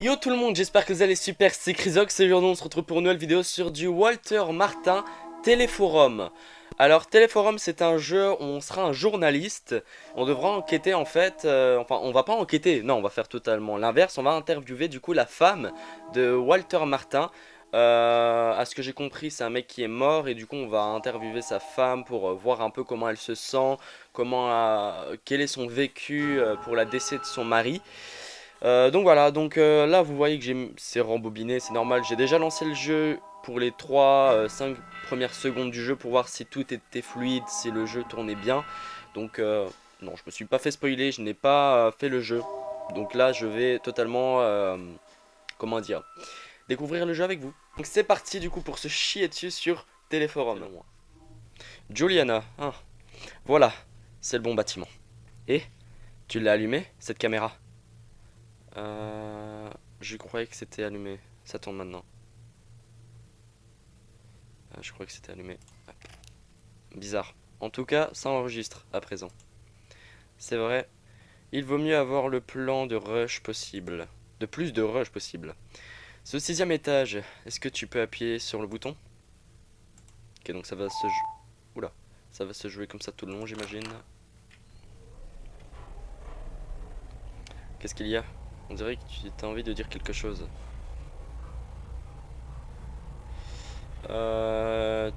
Yo tout le monde, j'espère que vous allez super, c'est Chrysox et aujourd'hui on se retrouve pour une nouvelle vidéo sur du Walter Martin Téléforum. Alors Téléforum c'est un jeu où on sera un journaliste, on devra enquêter en fait, enfin on va pas enquêter, non on va faire totalement l'inverse, on va interviewer du coup la femme de Walter Martin. À ce que j'ai compris c'est un mec qui est mort et du coup on va interviewer sa femme pour voir un peu comment elle se sent, quel est son vécu pour la décès de son mari. Donc voilà, là vous voyez que c'est rembobiné, c'est normal. J'ai déjà lancé le jeu pour les 3-5 premières secondes du jeu pour voir si tout était fluide, si le jeu tournait bien. Non, je me suis pas fait spoiler, je n'ai pas fait le jeu. Donc là je vais totalement, comment dire, découvrir le jeu avec vous. Donc c'est parti du coup pour se chier dessus sur Téléforum. Juliana, ah, voilà, c'est le bon bâtiment. Et, tu l'as allumé cette caméra? Euh, je croyais que c'était allumé. Ça tourne maintenant. Je croyais que c'était allumé. Bizarre. En tout cas, ça enregistre à présent. C'est vrai. Il vaut mieux avoir le plan de rush possible. De plus de rush possible. C'est au 6ème étage. Est-ce que tu peux appuyer sur le bouton? Ok, donc ça va se jouer. Oula. Ça va se jouer comme ça tout le long, j'imagine. Qu'est-ce qu'il y a? On dirait que tu as envie de dire quelque chose.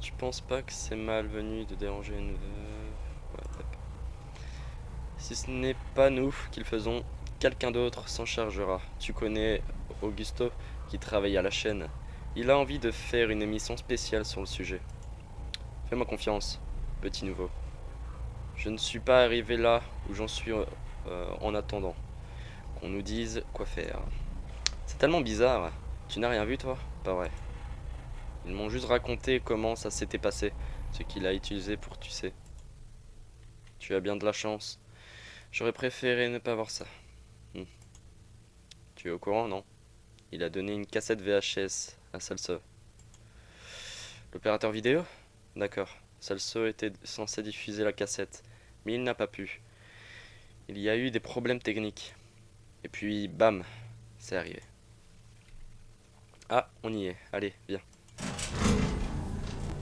Tu penses pas que c'est malvenu de déranger une veuve? Ouais, d'accord. Si ce n'est pas nous qui le faisons, quelqu'un d'autre s'en chargera. Tu connais Augusto qui travaille à la chaîne. Il a envie de faire une émission spéciale sur le sujet. Fais-moi confiance, petit nouveau. Je ne suis pas arrivé là où j'en suis en attendant qu'on nous dise quoi faire. C'est tellement bizarre. Tu n'as rien vu toi? Pas vrai. Ils m'ont juste raconté comment ça s'était passé, ce qu'il a utilisé pour tu sais. Tu as bien de la chance. J'aurais préféré ne pas voir ça. Hmm. Tu es au courant, non? Il a donné une cassette VHS à Salso. L'opérateur vidéo? D'accord. Salso était censé diffuser la cassette, mais il n'a pas pu. Il y a eu des problèmes techniques. Et puis, bam, c'est arrivé. Ah, on y est. Allez, viens.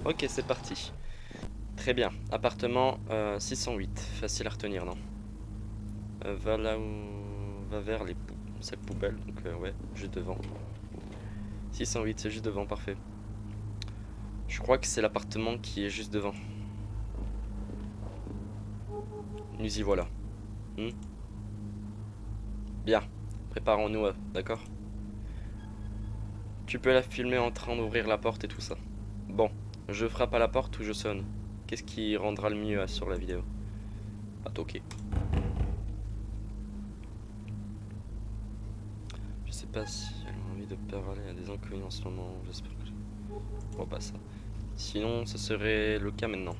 Ok, c'est parti. Très bien. Appartement 608. Facile à retenir, non? Va là où... Va vers les sacs poubelles. Donc, ouais, juste devant. 608, c'est juste devant, parfait. Je crois que c'est l'appartement qui est juste devant. Nous y voilà. Hmm. Bien, préparons-nous, d'accord? Tu peux la filmer en train d'ouvrir la porte et tout ça. Bon, je frappe à la porte ou je sonne. Qu'est-ce qui rendra le mieux sur la vidéo? À toquer. Je sais pas si elle a envie de parler à des inconnus en ce moment. J'espère que... Je vois pas ça. Sinon, ce serait le cas maintenant.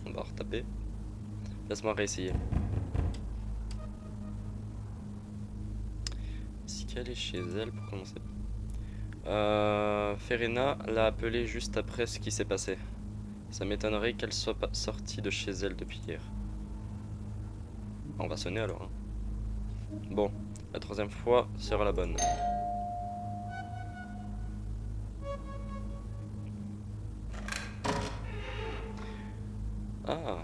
On va retaper. Laisse-moi réessayer. Est-ce qu'elle est chez elle pour commencer? Ferena l'a appelée juste après ce qui s'est passé. Ça m'étonnerait qu'elle soit pas sortie de chez elle depuis hier. On va sonner alors. Hein. Bon, la troisième fois sera la bonne. Ah,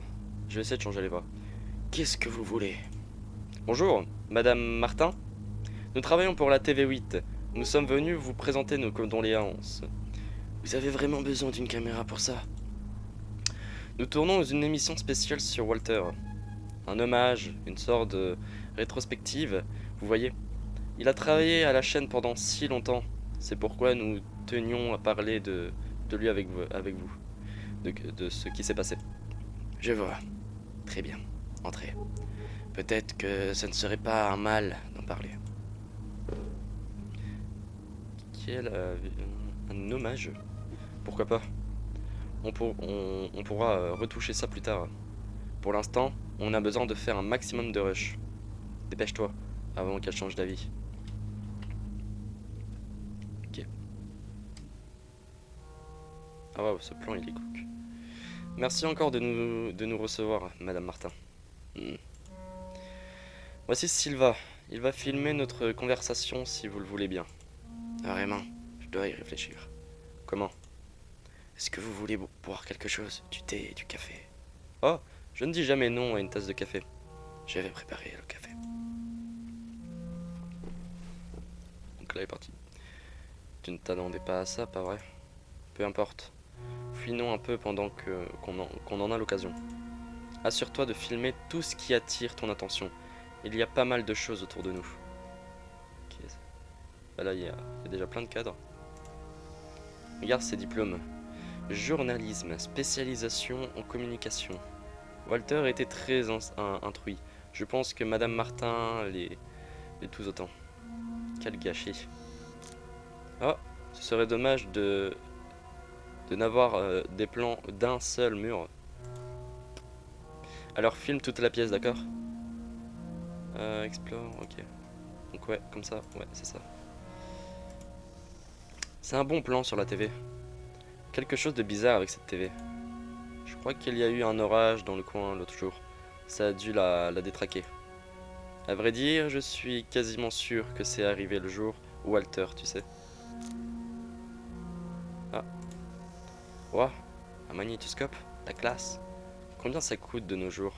je vais essayer de changer les voix. Qu'est-ce que vous voulez? Bonjour, Madame Martin. Nous travaillons pour la TV8. Nous sommes venus vous présenter nos condoléances. Vous avez vraiment besoin d'une caméra pour ça? Nous tournons une émission spéciale sur Walter. Un hommage, une sorte de rétrospective, vous voyez. Il a travaillé à la chaîne pendant si longtemps. C'est pourquoi nous tenions à parler de lui avec vous, de ce qui s'est passé. Je vois. Très bien. Entrez. Peut-être que ce ne serait pas un mal d'en parler. Quel un hommage? Pourquoi pas? On pourra retoucher ça plus tard. Pour l'instant, on a besoin de faire un maximum de rush. Dépêche-toi, avant qu'elle change d'avis. Ok. Ah waouh, ce plan il est cook. Merci encore de nous recevoir, Madame Martin. Hmm. Voici Silva. Il va filmer notre conversation si vous le voulez bien. Vraiment, je dois y réfléchir. Comment? Est-ce que vous voulez boire quelque chose? Du thé, du café? Oh, je ne dis jamais non à une tasse de café. Je vais préparer le café. Donc là, il est parti. Tu ne t'attendais pas à ça, pas vrai? Peu importe. Fouinons un peu pendant qu'on en a l'occasion. Assure-toi de filmer tout ce qui attire ton attention. Il y a pas mal de choses autour de nous. Ok. Bah là, il y a déjà plein de cadres. Regarde ces diplômes. Journalisme, spécialisation en communication. Walter était très instruit. Je pense que Madame Martin l'est tout autant. Quel gâchis. Oh, ce serait dommage de n'avoir des plans d'un seul mur. Alors filme toute la pièce, d'accord? Explore, ok. Donc ouais, comme ça, ouais, c'est ça. C'est un bon plan sur la TV. Quelque chose de bizarre avec cette TV. Je crois qu'il y a eu un orage dans le coin l'autre jour. Ça a dû la détraquer. À vrai dire, je suis quasiment sûr que c'est arrivé le jour où Walter, tu sais. Ah. Ouah, un magnétoscope, la classe. Combien ça coûte de nos jours?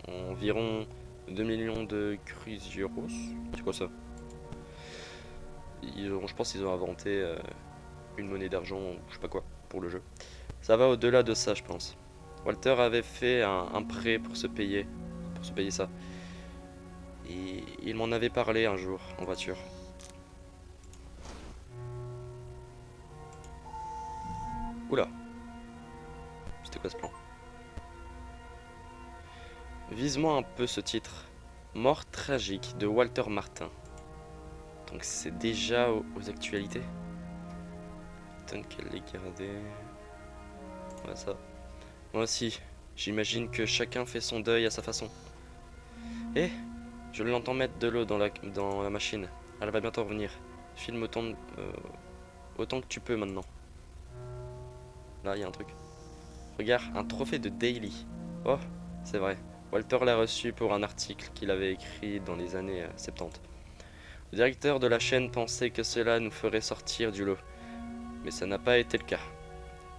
Environ 2 millions de cruzeros. C'est quoi ça? Je pense qu'ils ont inventé une monnaie d'argent ou je sais pas quoi pour le jeu. Ça va au-delà de ça, je pense. Walter avait fait un prêt pour se payer ça. Et il m'en avait parlé un jour en voiture. Oula, c'était quoi ce plan? Vise-moi un peu ce titre. Mort tragique de Walter Martin. Donc c'est déjà aux actualités. Étonne qu'elle l'ait gardé. Ouais, ça. Moi aussi, j'imagine que chacun fait son deuil à sa façon. Eh, je l'entends mettre de l'eau dans la machine. Elle va bientôt revenir. Filme autant que tu peux maintenant. Là, il y a un truc. Regarde, un trophée de Daily. Oh, c'est vrai. Walter l'a reçu pour un article qu'il avait écrit dans les années 70. Le directeur de la chaîne pensait que cela nous ferait sortir du lot. Mais ça n'a pas été le cas.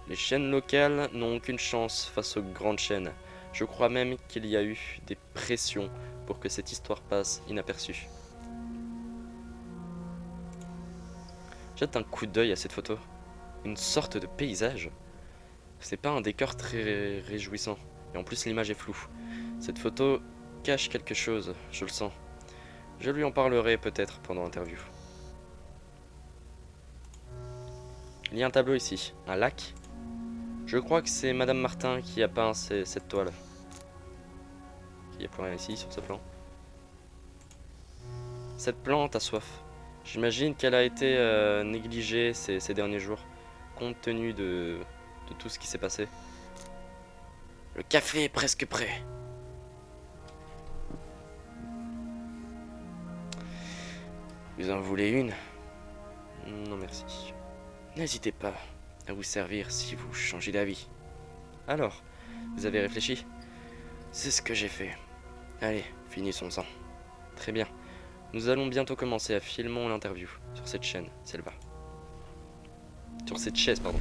Les chaînes locales n'ont aucune chance face aux grandes chaînes. Je crois même qu'il y a eu des pressions pour que cette histoire passe inaperçue. Jette un coup d'œil à cette photo. Une sorte de paysage. C'est pas un décor très réjouissant. Et en plus l'image est floue. Cette photo cache quelque chose, je le sens. Je lui en parlerai peut-être pendant l'interview. Il y a un tableau ici, un lac. Je crois que c'est Madame Martin qui a peint cette toile. Il n'y a plus rien ici sur ce plan. Cette plante a soif. J'imagine qu'elle a été négligée ces derniers jours, compte tenu de tout ce qui s'est passé. Le café est presque prêt. Vous en voulez une? Non merci. N'hésitez pas à vous servir si vous changez d'avis. Alors, vous avez réfléchi? C'est ce que j'ai fait. Allez, finissons-en. Très bien. Nous allons bientôt commencer à filmer l'interview sur cette chaîne, Selva. Sur cette chaise, pardon.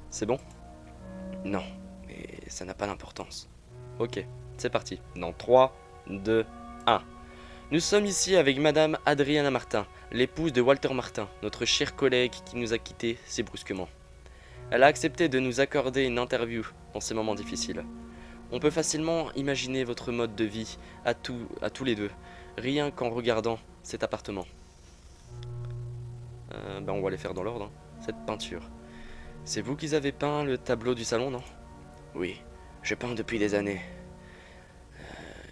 C'est bon? Non, mais ça n'a pas d'importance. Ok, c'est parti. Dans 3, 2, 1. Nous sommes ici avec Madame Adriana Martin, l'épouse de Walter Martin, notre cher collègue qui nous a quittés si brusquement. Elle a accepté de nous accorder une interview dans ces moments difficiles. On peut facilement imaginer votre mode de vie à tous les deux, rien qu'en regardant cet appartement. On va les faire dans l'ordre, hein. Cette peinture. C'est vous qui avez peint le tableau du salon, non? Oui, je peins depuis des années.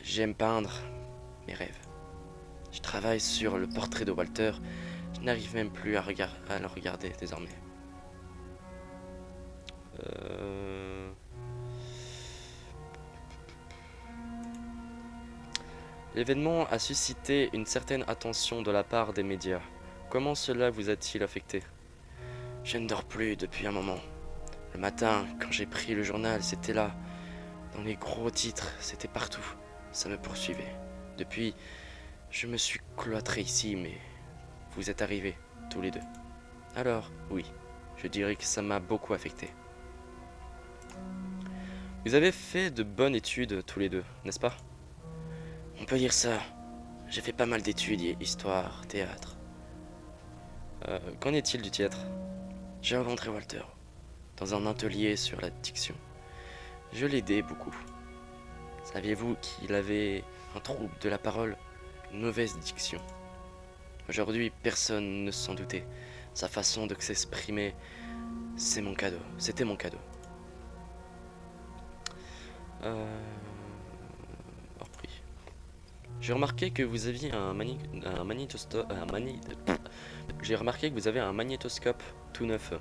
J'aime peindre mes rêves. Je travaille sur le portrait de Walter. Je n'arrive même plus à le regarder désormais. L'événement a suscité une certaine attention de la part des médias. Comment cela vous a-t-il affecté? Je ne dors plus depuis un moment. Le matin, quand j'ai pris le journal, c'était là. Dans les gros titres, c'était partout. ça me poursuivait. Depuis, je me suis cloîtré ici, mais vous êtes arrivés, tous les deux. Alors, oui, je dirais que ça m'a beaucoup affecté. Vous avez fait de bonnes études tous les deux, n'est-ce pas? On peut dire ça. J'ai fait pas mal d'études, histoire, théâtre. Qu'en est-il du théâtre? J'ai rencontré Walter dans un atelier sur la diction. Je l'aidais beaucoup. Saviez-vous qu'il avait un trouble de la parole, une mauvaise diction? Aujourd'hui, personne ne s'en doutait. Sa façon de s'exprimer, c'est mon cadeau. C'était mon cadeau. Repris. J'ai remarqué que vous aviez J'ai remarqué que vous avez un magnétoscope tout neuf.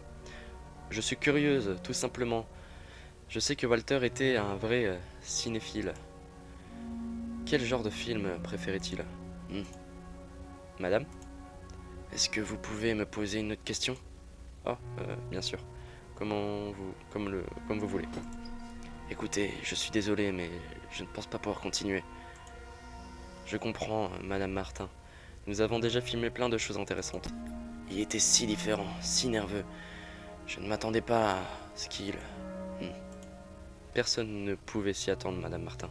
Je suis curieuse, tout simplement. Je sais que Walter était un vrai cinéphile. Quel genre de film préférait-il? Madame? Est-ce que vous pouvez me poser une autre question? Oh, bien sûr. Comme vous voulez. Écoutez, je suis désolé, mais je ne pense pas pouvoir continuer. Je comprends, Madame Martin. Nous avons déjà filmé plein de choses intéressantes. Il était si différent, si nerveux. Je ne m'attendais pas à ce qu'il... Personne ne pouvait s'y attendre, Madame Martin.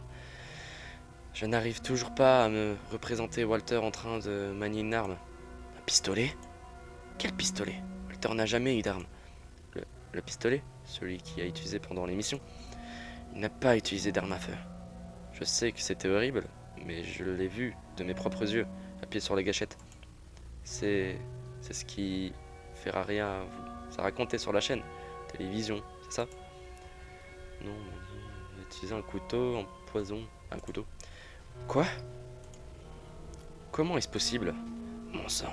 Je n'arrive toujours pas à me représenter Walter en train de manier une arme. Un pistolet? Quel pistolet? Walter n'a jamais eu d'arme. Le pistolet? Celui qui a utilisé pendant l'émission? Il n'a pas utilisé d'arme à feu. Je sais que c'était horrible, mais je l'ai vu de mes propres yeux, appuyé sur la gâchette. C'est ce qui Ferraria ça racontait sur la chaîne télévision, c'est ça? Non, il a utilisé un couteau, un poison, un couteau. Quoi? Comment est-ce possible? Mon sang.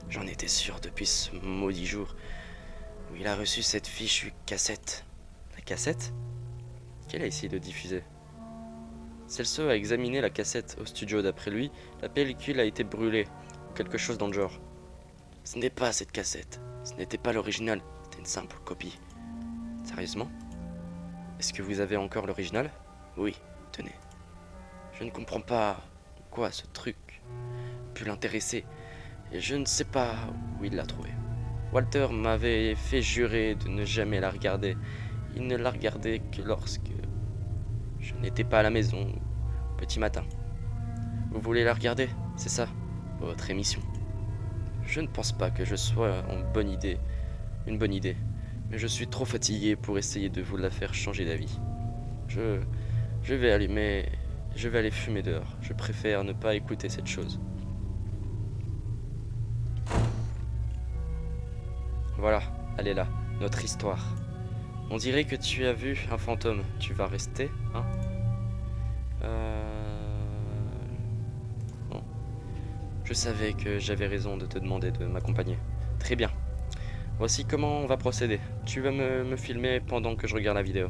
J'en étais sûr depuis ce maudit jour où il a reçu cette fichue cassette. La cassette? Qu'elle a essayé de diffuser? Celso a examiné la cassette au studio. D'après lui, la pellicule a été brûlée, ou quelque chose dans le genre. Ce n'est pas cette cassette. Ce n'était pas l'original. C'était une simple copie. Sérieusement? Est-ce que vous avez encore l'original? Oui, tenez. Je ne comprends pas en quoi ce truc a pu l'intéresser. Et je ne sais pas où il l'a trouvé. Walter m'avait fait jurer de ne jamais la regarder. Il ne la regardait que lorsque je n'étais pas à la maison, au petit matin. Vous voulez la regarder, c'est ça? Votre émission? Je ne pense pas que je sois une bonne idée, mais je suis trop fatigué pour essayer de vous la faire changer d'avis. Je vais aller fumer dehors. Je préfère ne pas écouter cette chose. Voilà, elle est là, notre histoire. On dirait que tu as vu un fantôme. Tu vas rester, hein? Bon. Je savais que j'avais raison de te demander de m'accompagner. Très bien. Voici comment on va procéder. Tu vas me filmer pendant que je regarde la vidéo.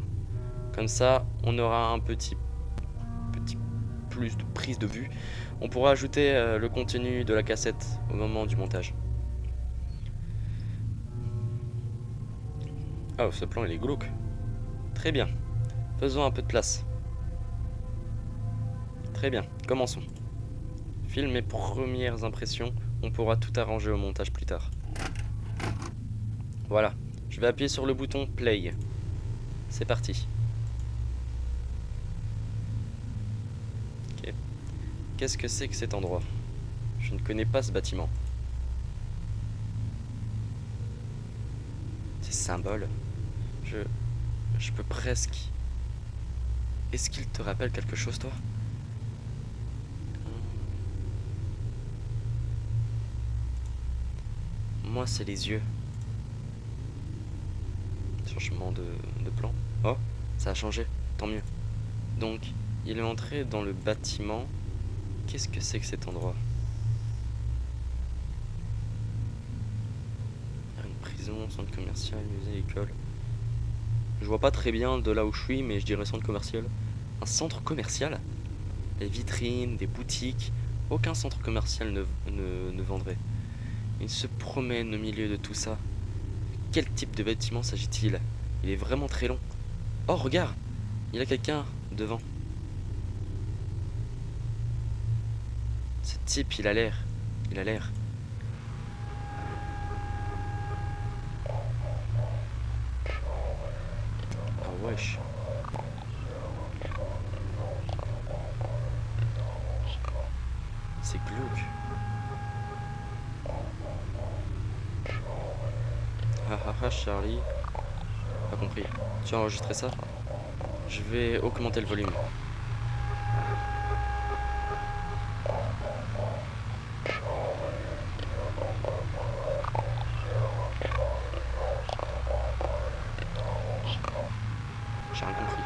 Comme ça, on aura un petit plus de prise de vue. On pourra ajouter le contenu de la cassette au moment du montage. Oh, ce plan il est glauque. Très bien. Faisons un peu de place. Très bien, commençons. Filme mes premières impressions. On pourra tout arranger au montage plus tard. Voilà. Je vais appuyer sur le bouton play. C'est parti. Ok. Qu'est-ce que c'est que cet endroit? Je ne connais pas ce bâtiment. Ces symboles. Je peux presque... Est-ce qu'il te rappelle quelque chose, toi? Moi, c'est les yeux. Changement de plan. Oh, ça a changé. Tant mieux. Donc, il est entré dans le bâtiment. Qu'est-ce que c'est que cet endroit? Une prison, centre commercial, musée, école. Je vois pas très bien de là où je suis, mais je dirais centre commercial. Un centre commercial? Les vitrines, des boutiques. Aucun centre commercial ne vendrait. Il se promène au milieu de tout ça. Quel type de bâtiment s'agit-il? Il est vraiment très long. Oh, regarde! Il y a quelqu'un devant. type, il a l'air. Il a l'air. Ah wesh. C'est glauque. Ah ah ah, Charlie. Pas compris. Tu as enregistré ça? Je vais augmenter le volume. J'ai rien compris.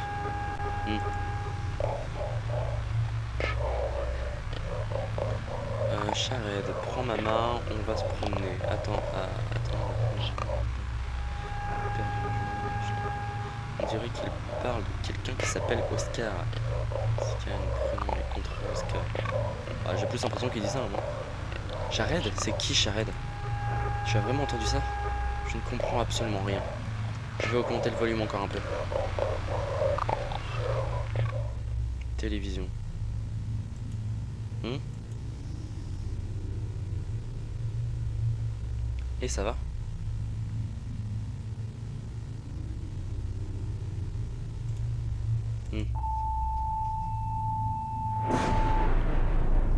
Chared, prends ma main, on va se promener. Attends. On dirait qu'il parle de quelqu'un qui s'appelle Oscar. Oscar, nous prenons les contre Oscar. Ah, j'ai plus l'impression qu'il dit ça, non? Chared? C'est qui Chared? Tu as vraiment entendu ça? Je ne comprends absolument rien. Je vais augmenter le volume encore un peu. Télévision. Et ça va?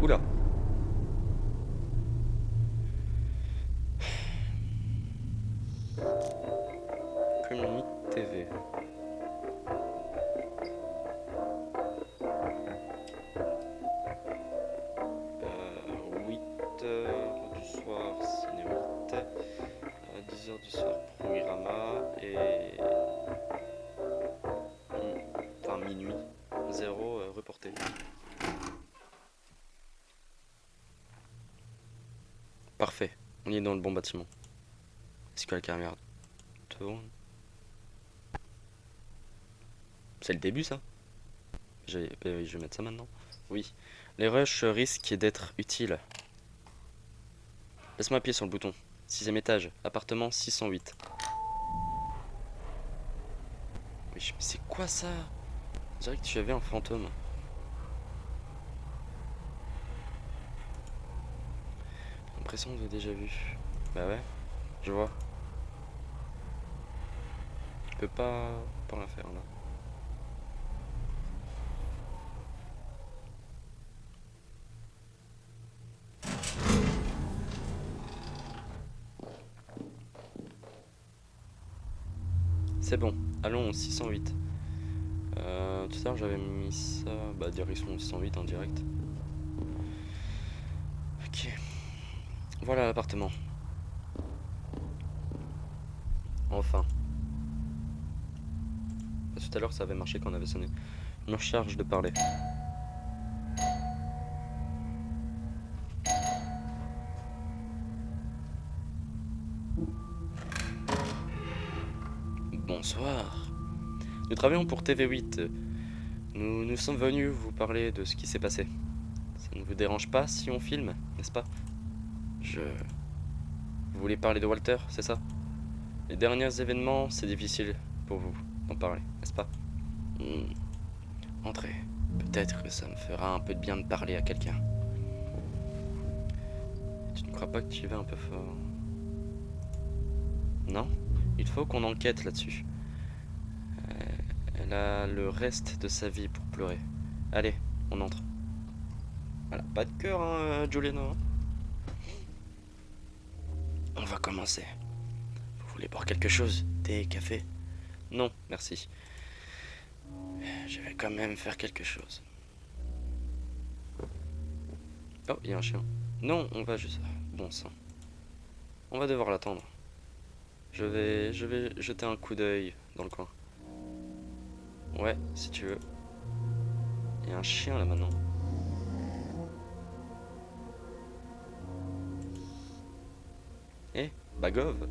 Oula. Communique TV. « 8h du soir, Ciné 8. 10h du soir, Programma. Et... enfin, minuit. 0, reporté. » Parfait. On est dans le bon bâtiment. Est-ce que la caméra tourne? C'est le début, ça? Je vais mettre ça maintenant. Oui. Les rushs risquent d'être utiles. Laisse-moi appuyer sur le bouton. 6ème étage, appartement 608. Mais c'est quoi ça? On dirait que tu avais un fantôme. L'impression de déjà vu. Bah ouais, je vois. Je peux pas rien faire là. C'est bon, allons au 608. Tout à l'heure j'avais mis ça, bah direction 608 en direct. Ok. Voilà l'appartement. Enfin. Tout à l'heure ça avait marché quand on avait sonné. Je me recharge de parler. Bonsoir. Nous travaillons pour TV8. Nous sommes venus vous parler de ce qui s'est passé. Ça ne vous dérange pas si on filme, n'est-ce pas? Vous voulez parler de Walter, c'est ça? Les derniers événements, c'est difficile pour vous d'en parler, n'est-ce pas? Entrez. Peut-être que ça me fera un peu de bien de parler à quelqu'un. Tu ne crois pas que tu y vas un peu fort? Non? Il faut qu'on enquête là-dessus. Elle a le reste de sa vie pour pleurer. Allez, on entre. Voilà, pas de cœur, hein, Giuliano. On va commencer. Vous voulez boire quelque chose? Thé, café? Non, merci. Je vais quand même faire quelque chose. Oh, il y a un chien. Non, on va juste... Bon sang. On va devoir l'attendre. Je vais jeter un coup d'œil dans le coin. Ouais, si tu veux. Il y a un chien là maintenant. Eh, Bagov.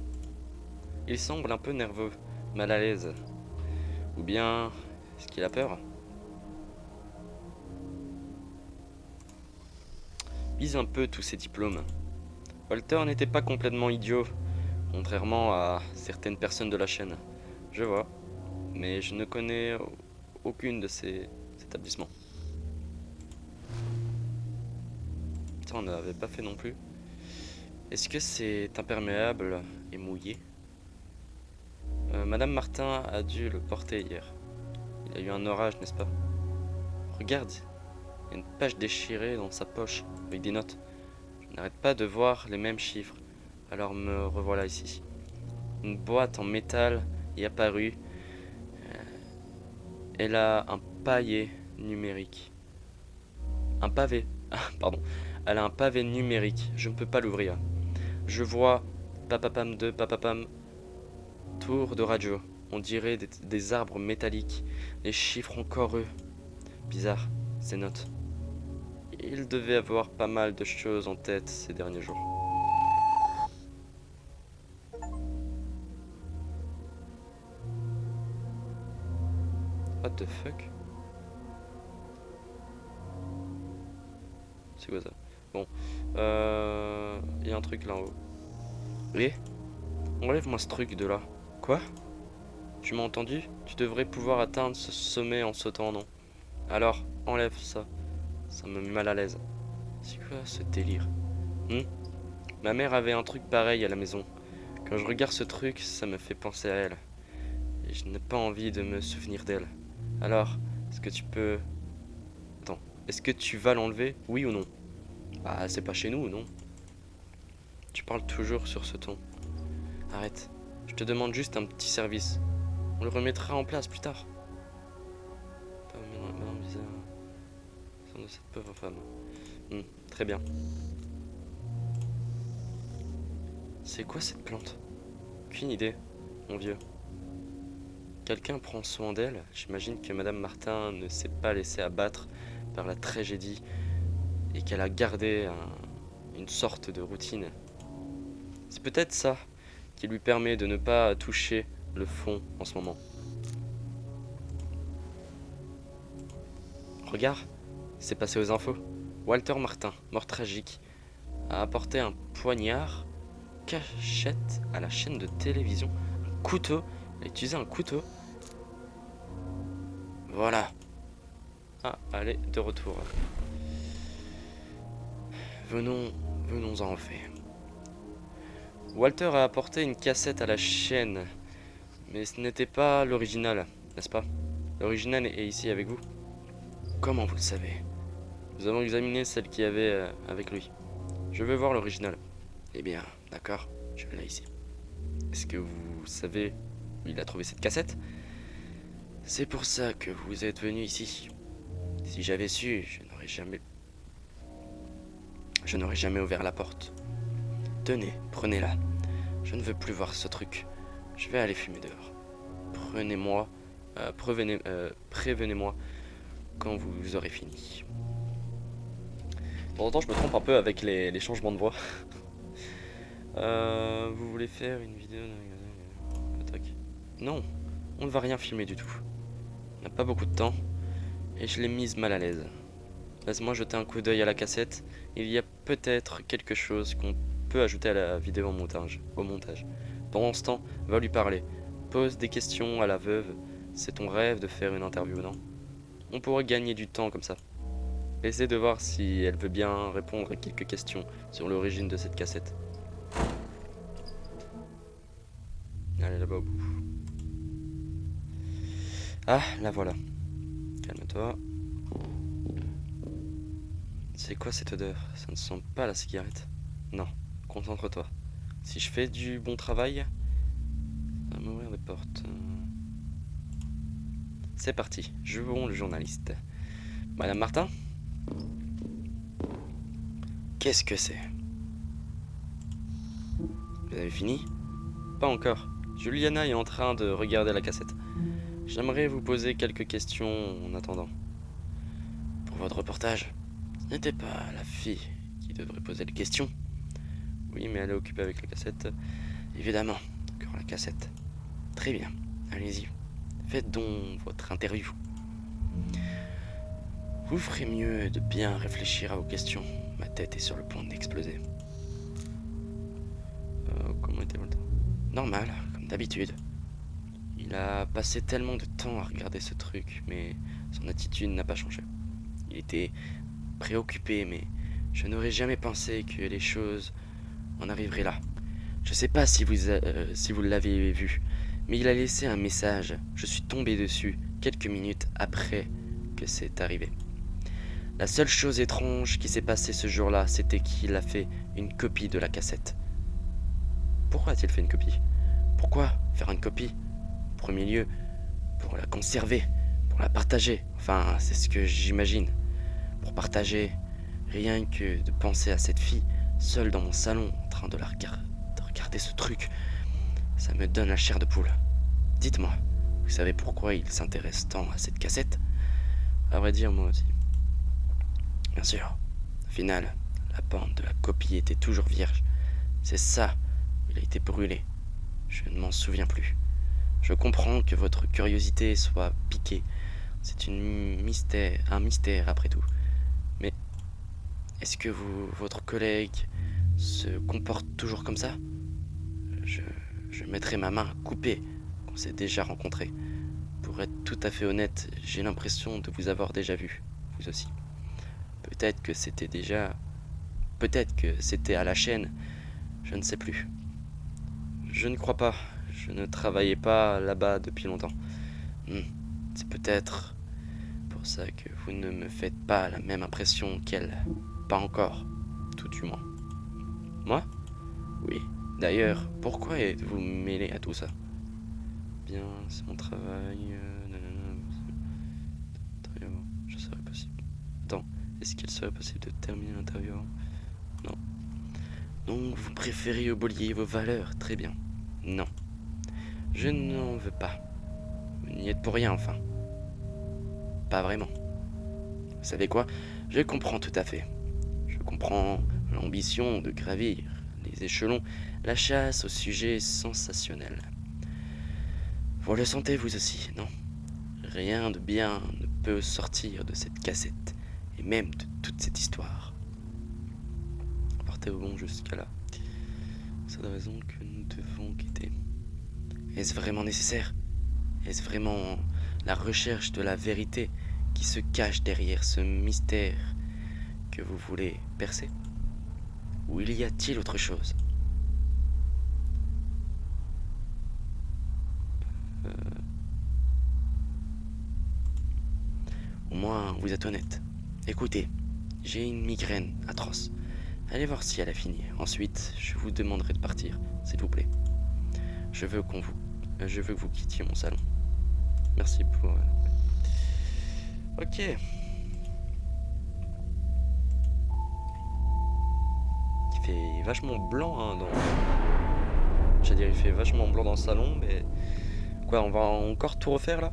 Il semble un peu nerveux, mal à l'aise. Ou bien, est-ce qu'il a peur? Vise un peu tous ses diplômes. Walter n'était pas complètement idiot, contrairement à certaines personnes de la chaîne. Je vois, mais je ne connais aucune de ces établissements. Martin ne l'avait pas fait non plus. Est-ce que c'est imperméable et mouillé? Madame Martin a dû le porter hier. Il a eu un orage, n'est-ce pas? Regarde, il y a une page déchirée dans sa poche avec des notes. Je n'arrête pas de voir les mêmes chiffres. Alors me revoilà ici. Une boîte en métal est apparue. Elle a un paillet numérique. Un pavé. Ah, pardon. Elle a un pavé numérique. Je ne peux pas l'ouvrir. Je vois papapam 2, papapam. Tour de radio. On dirait des arbres métalliques. Les chiffres encore eux. Bizarre, ces notes. Il devait avoir pas mal de choses en tête ces derniers jours. What the fuck? C'est quoi ça? Bon, il y a un truc là en haut. Oui? Enlève-moi ce truc de là. Quoi? Tu m'as entendu? Tu devrais pouvoir atteindre ce sommet en sautant, non? Alors, enlève ça. Ça me met mal à l'aise. C'est quoi ce délire? Ma mère avait un truc pareil à la maison. Quand je regarde ce truc, ça me fait penser à elle. Et je n'ai pas envie de me souvenir d'elle. Alors, est-ce que tu peux... Attends, est-ce que tu vas l'enlever? Oui ou non? Bah, c'est pas chez nous, non? Tu parles toujours sur ce ton. Arrête. Je te demande juste un petit service. On le remettra en place plus tard. Pas dans le visage de cette pauvre femme. Très bien. C'est quoi cette plante? Aucune idée, mon vieux. Quelqu'un prend soin d'elle. J'imagine que Madame Martin ne s'est pas laissée abattre par la tragédie et qu'elle a gardé une sorte de routine. C'est peut-être ça qui lui permet de ne pas toucher le fond en ce moment. Regarde, c'est passé aux infos. Walter Martin, mort tragique, a apporté un poignard, cachette à la chaîne de télévision, un couteau. Il a utilisé un couteau. Voilà. Ah, allez, de retour. Venons-en au fait. Walter a apporté une cassette à la chaîne, mais ce n'était pas l'original, n'est-ce pas? L'original est ici avec vous. Comment vous le savez? Nous avons examiné celle qu'il y avait avec lui. Je veux voir l'original. Eh bien, d'accord, je l'ai ici. Est-ce que vous savez où il a trouvé cette cassette? C'est pour ça que vous êtes venu ici. Si j'avais su, je n'aurais jamais ouvert la porte. Tenez, prenez-la. Je ne veux plus voir ce truc. Je vais aller fumer dehors. Prévenez-moi quand vous aurez fini. De temps en temps, je me trompe un peu avec les changements de voix. Vous voulez faire une vidéo? Non, on ne va rien filmer du tout. On n'a pas beaucoup de temps et je l'ai mise mal à l'aise. Laisse-moi jeter un coup d'œil à la cassette. Il y a peut-être quelque chose qu'on peut ajouter à la vidéo au montage. Pendant ce temps, va lui parler. Pose des questions à la veuve. C'est ton rêve de faire une interview, non? On pourrait gagner du temps comme ça. Essaie de voir si elle veut bien répondre à quelques questions sur l'origine de cette cassette. Allez, là-bas au bout. Ah, la voilà. Calme-toi. C'est quoi cette odeur? Ça ne sent pas la cigarette. Non, concentre-toi. Si je fais du bon travail, ça va m'ouvrir des portes. C'est parti, jouons le journaliste. Madame Martin? Qu'est-ce que c'est? Vous avez fini? Pas encore. Juliana est en train de regarder la cassette. J'aimerais vous poser quelques questions en attendant. Pour votre reportage, ce n'était pas la fille qui devrait poser les questions. Oui, mais elle est occupée avec la cassette. Évidemment, encore la cassette. Très bien, allez-y. Faites donc votre interview. Vous ferez mieux de bien réfléchir à vos questions. Ma tête est sur le point d'exploser. Comment était Walter? Normal, comme d'habitude. Il a passé tellement de temps à regarder ce truc, mais son attitude n'a pas changé. Il était préoccupé, mais Je n'aurais jamais pensé que les choses en arriveraient là. Je sais pas si vous l'avez vu, mais il a laissé un message. Je suis tombé dessus quelques minutes après que c'est arrivé. La seule chose étrange qui s'est passée ce jour-là, c'était qu'il a fait une copie de la cassette. Pourquoi a-t-il fait une copie? Pourquoi faire une copie? En premier lieu, pour la conserver, pour la partager. Enfin, c'est ce que j'imagine. Pour partager, rien que de penser à cette fille, seule dans mon salon, en train de regarder ce truc, ça me donne la chair de poule. Dites-moi, vous savez pourquoi il s'intéresse tant à cette cassette? À vrai dire, moi aussi. Bien sûr. Au final, la bande de la copie était toujours vierge. C'est ça, il a été brûlé. Je ne m'en souviens plus. Je comprends que votre curiosité soit piquée. C'est un mystère après tout. Mais est-ce que votre collègue se comporte toujours comme ça? Je mettrai ma main à couper qu'on s'est déjà rencontrés. Pour être tout à fait honnête, j'ai l'impression de vous avoir déjà vu, vous aussi. Peut-être que c'était à la chaîne, je ne sais plus. Je ne crois pas, je ne travaillais pas là-bas depuis longtemps. C'est peut-être pour ça que vous ne me faites pas la même impression qu'elle. Pas encore, tout du moins. Moi? Oui. D'ailleurs, pourquoi êtes-vous mêlé à tout ça? Bien, c'est mon travail. L'intérieur, je serais possible. Attends, est-ce qu'il serait possible de terminer l'intérieur? Non. Donc, vous préférez oublier vos valeurs, très bien. Non. Je n'en veux pas. Vous n'y êtes pour rien, enfin. Pas vraiment. Vous savez quoi? Je comprends tout à fait. Je comprends l'ambition de gravir les échelons, la chasse au sujet sensationnel. Vous le sentez vous aussi, non? Rien de bien ne peut sortir de cette cassette, et même de toute cette histoire. Partez au bon jusqu'à là. C'est la raison que nous devons quitter. Est-ce vraiment nécessaire? Est-ce vraiment la recherche de la vérité qui se cache derrière ce mystère que vous voulez percer? Ou y a-t-il autre chose? Au moins, vous êtes honnête. Écoutez, j'ai une migraine atroce. Allez voir si elle a fini. Ensuite, je vous demanderai de partir, s'il vous plaît. Je veux que vous quittiez mon salon. Merci pour... Ok. Il fait vachement blanc, hein, j'allais dire, il fait vachement blanc dans le salon, mais... Quoi, on va encore tout refaire, là?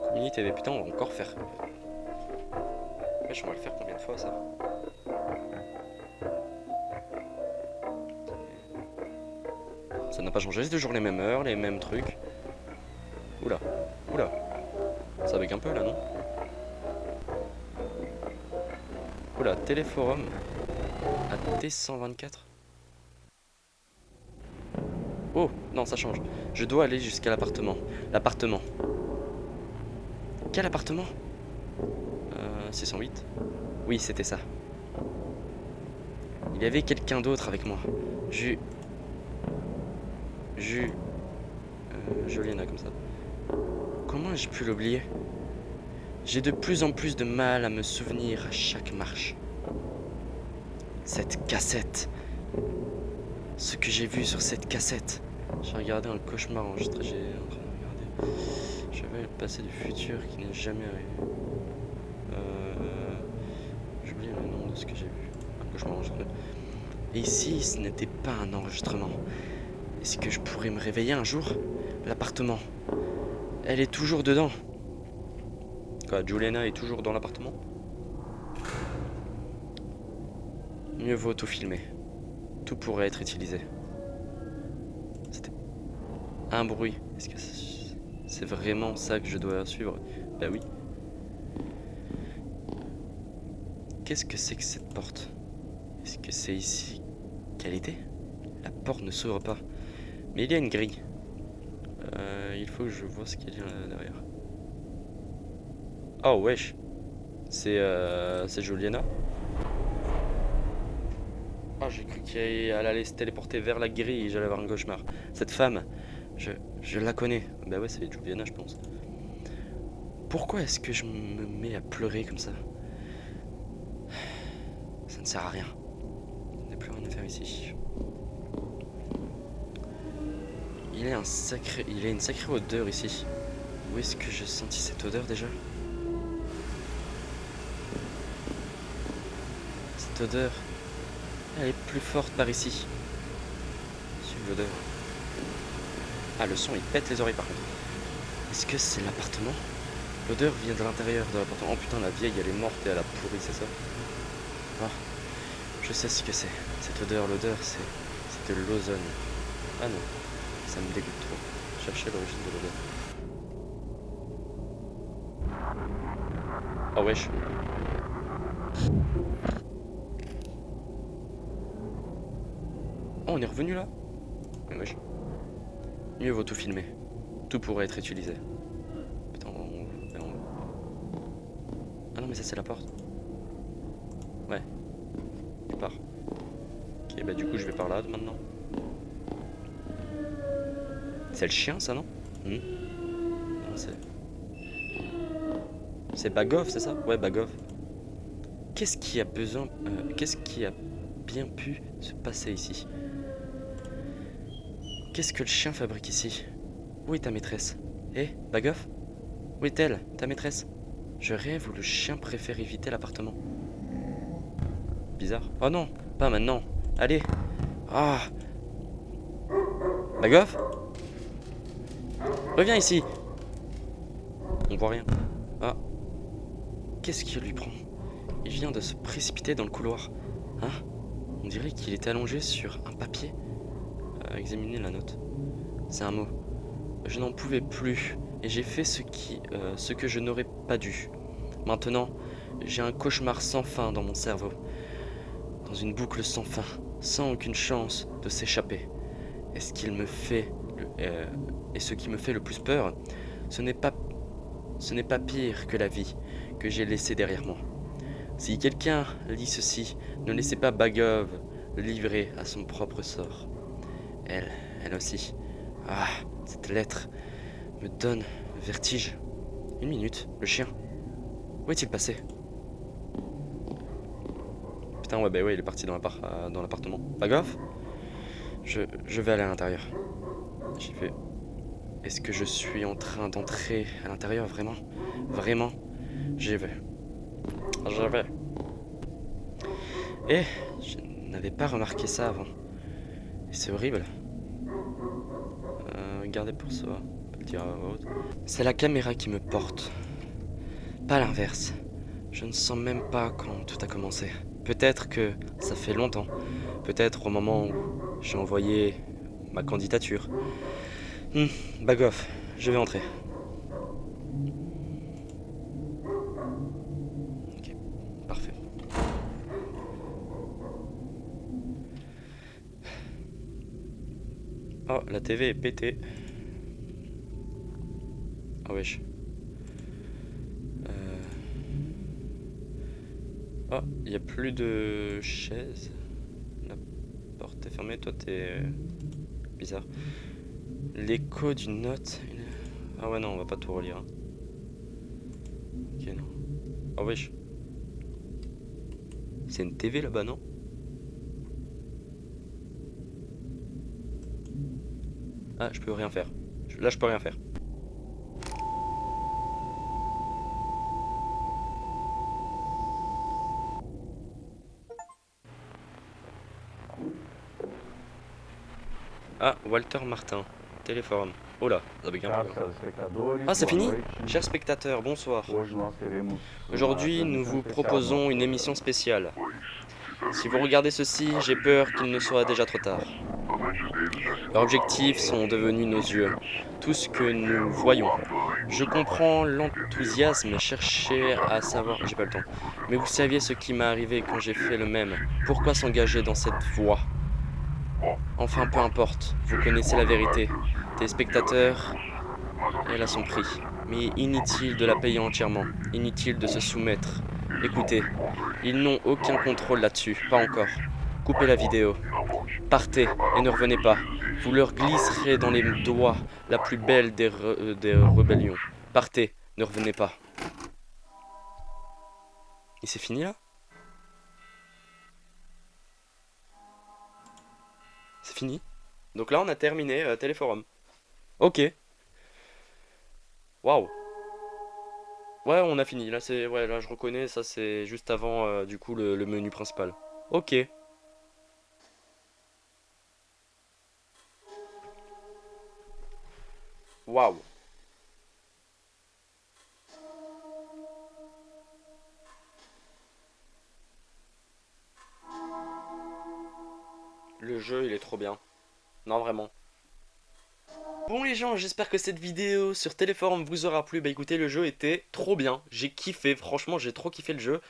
Community TV, putain, on va encore faire... Wesh, on va le faire combien de fois, ça? Ça n'a pas changé, c'est toujours les mêmes heures, les mêmes trucs. Oula, oula. Ça bug un peu, là, non? Oula, téléforum à T124. Oh, non, ça change. Je dois aller jusqu'à l'appartement. L'appartement. Quel appartement? 608. Oui, c'était ça. Il y avait quelqu'un d'autre avec moi. Juliana, comme ça. Comment j'ai pu l'oublier? J'ai de plus en plus de mal à me souvenir à chaque marche. Cette cassette. Ce que j'ai vu sur cette cassette. J'ai regardé un cauchemar enregistré. J'ai en train de regarder. Je vais le passé du futur qui n'est jamais arrivé. J'oublie le nom de ce que j'ai vu. Un cauchemar enregistré. Et ici, ce n'était pas un enregistrement. Est-ce que je pourrais me réveiller un jour? L'appartement. Elle est toujours dedans. Quoi, Juliana est toujours dans l'appartement? Mieux vaut tout filmer. Tout pourrait être utilisé. C'était un bruit. Est-ce que c'est vraiment ça que je dois suivre? Bah oui. Qu'est-ce que c'est que cette porte? Est-ce que c'est ici qu'elle était? La porte ne s'ouvre pas. Mais il y a une grille. Il faut que je vois ce qu'il y a derrière. Oh wesh. C'est Juliana. Ah, j'ai cru qu'elle allait se téléporter vers la grille et j'allais avoir un cauchemar. Cette femme, je la connais. Bah ouais, c'est Juliana, je pense. Pourquoi est-ce que je me mets à pleurer comme ça? Ça ne sert à rien. Il n'y a plus rien à faire ici. Il y a une sacrée odeur ici. Où est-ce que j'ai senti cette odeur déjà? Cette odeur, elle est plus forte par ici. Suivre l'odeur. Ah, le son il pète les oreilles par contre. Est-ce que c'est l'appartement? L'odeur vient de l'intérieur de l'appartement. Oh putain, la vieille elle est morte et elle a pourri, c'est ça? Ah, je sais ce que c'est. Cette odeur, l'odeur c'est de l'ozone. Ah non, ça me dégoûte trop. Chercher l'origine de l'odeur. Oh wesh. Oh, on est revenu là? Mais wesh. Mieux vaut tout filmer. Tout pourrait être utilisé. Putain, Ah non, mais ça c'est la porte. Ouais. Je pars. Ok, bah du coup je vais par là maintenant. C'est le chien ça, non? Non, c'est Bagov, c'est ça? Ouais, Bagov. Qu'est-ce qui a besoin... qu'est-ce qui a bien pu se passer ici? Qu'est-ce que le chien fabrique ici? Où est ta maîtresse? Bagov? Où est-elle, ta maîtresse? Je rêve où le chien préfère éviter l'appartement. Bizarre. Oh non, pas maintenant. Allez. Ah. Bagov? Reviens ici. On voit rien. Ah. Qu'est-ce qui lui prend? Il vient de se précipiter dans le couloir. Hein? On dirait qu'il était allongé sur un papier. Examiner la note. C'est un mot. Je n'en pouvais plus et j'ai fait ce que je n'aurais pas dû. Maintenant, j'ai un cauchemar sans fin dans mon cerveau. Dans une boucle sans fin, sans aucune chance de s'échapper. Et ce qui me fait le plus peur, ce n'est pas pire que la vie que j'ai laissée derrière moi. Si quelqu'un lit ceci, ne laissez pas Bagov livrer à son propre sort. Elle aussi. Ah, cette lettre me donne le vertige. 1 minute, le chien. Où est-il passé? Putain, ouais, bah ouais, il est parti dans l'appartement. Bagov? Je vais aller à l'intérieur. J'y vais. Est-ce que je suis en train d'entrer à l'intérieur, vraiment? Vraiment? J'y vais. Je vais. Je n'avais pas remarqué ça avant. Et c'est horrible. Regardez pour ça. On peut le dire à voix haute. C'est la caméra qui me porte. Pas l'inverse. Je ne sens même pas quand tout a commencé. Peut-être que ça fait longtemps. Peut-être au moment où j'ai envoyé ma candidature. Bagov, je vais entrer. Ok, parfait. Oh, la TV est pétée. Ah wesh. Oh, il n'y a plus de chaises. La porte est fermée, toi t'es... bizarre. L'écho d'une note... Ah ouais non, on va pas tout relire. Hein. Ok, non. Oh wesh. C'est une TV là-bas, non? Ah, je peux rien faire. Là, je peux rien faire. Ah, Walter Martin, Téléforum. Oh là, ça pique un peu. Ah, c'est fini? Chers spectateurs, bonsoir. Aujourd'hui, nous vous proposons une émission spéciale. Si vous regardez ceci, j'ai peur qu'il ne soit déjà trop tard. Leurs objectifs sont devenus nos yeux, tout ce que nous voyons. Je comprends l'enthousiasme et chercher à savoir... J'ai pas le temps. Mais vous saviez ce qui m'est arrivé quand j'ai fait le même. Pourquoi s'engager dans cette voie? Enfin, peu importe, vous connaissez la vérité. Téléspectateurs, elle a son prix. Mais inutile de la payer entièrement. Inutile de se soumettre Écoutez, ils n'ont aucun contrôle là-dessus, pas encore. Coupez la vidéo. Partez et ne revenez pas. Vous leur glisserez dans les doigts la plus belle des rébellions. Partez, ne revenez pas. Et c'est fini là? C'est fini? Donc là on a terminé Téléforum. Ok. Waouh. Ouais, on a fini. Là c'est, ouais, là je reconnais. Ça c'est juste avant du coup le menu principal. Ok. Waouh. Le jeu il est trop bien. Non vraiment. Bon les gens, j'espère que cette vidéo sur Téléforum vous aura plu. Bah écoutez, le jeu était trop bien. J'ai kiffé, franchement j'ai trop kiffé le jeu.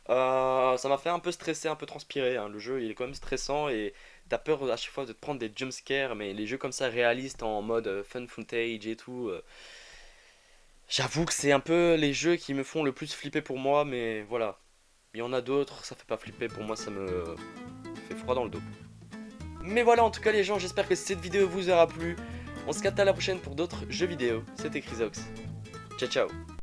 Ça m'a fait un peu stresser, un peu transpirer, hein. Le jeu il est quand même stressant et t'as peur à chaque fois de te prendre des jumpscares. Mais les jeux comme ça réalistes en mode fun footage et tout, j'avoue que c'est un peu les jeux qui me font le plus flipper pour moi. Mais voilà, il y en a d'autres, ça fait pas flipper. Pour moi ça me fait froid dans le dos. Mais voilà, en tout cas les gens, j'espère que cette vidéo vous aura plu. On se capte à la prochaine pour d'autres jeux vidéo. C'était Chrysox. Ciao ciao.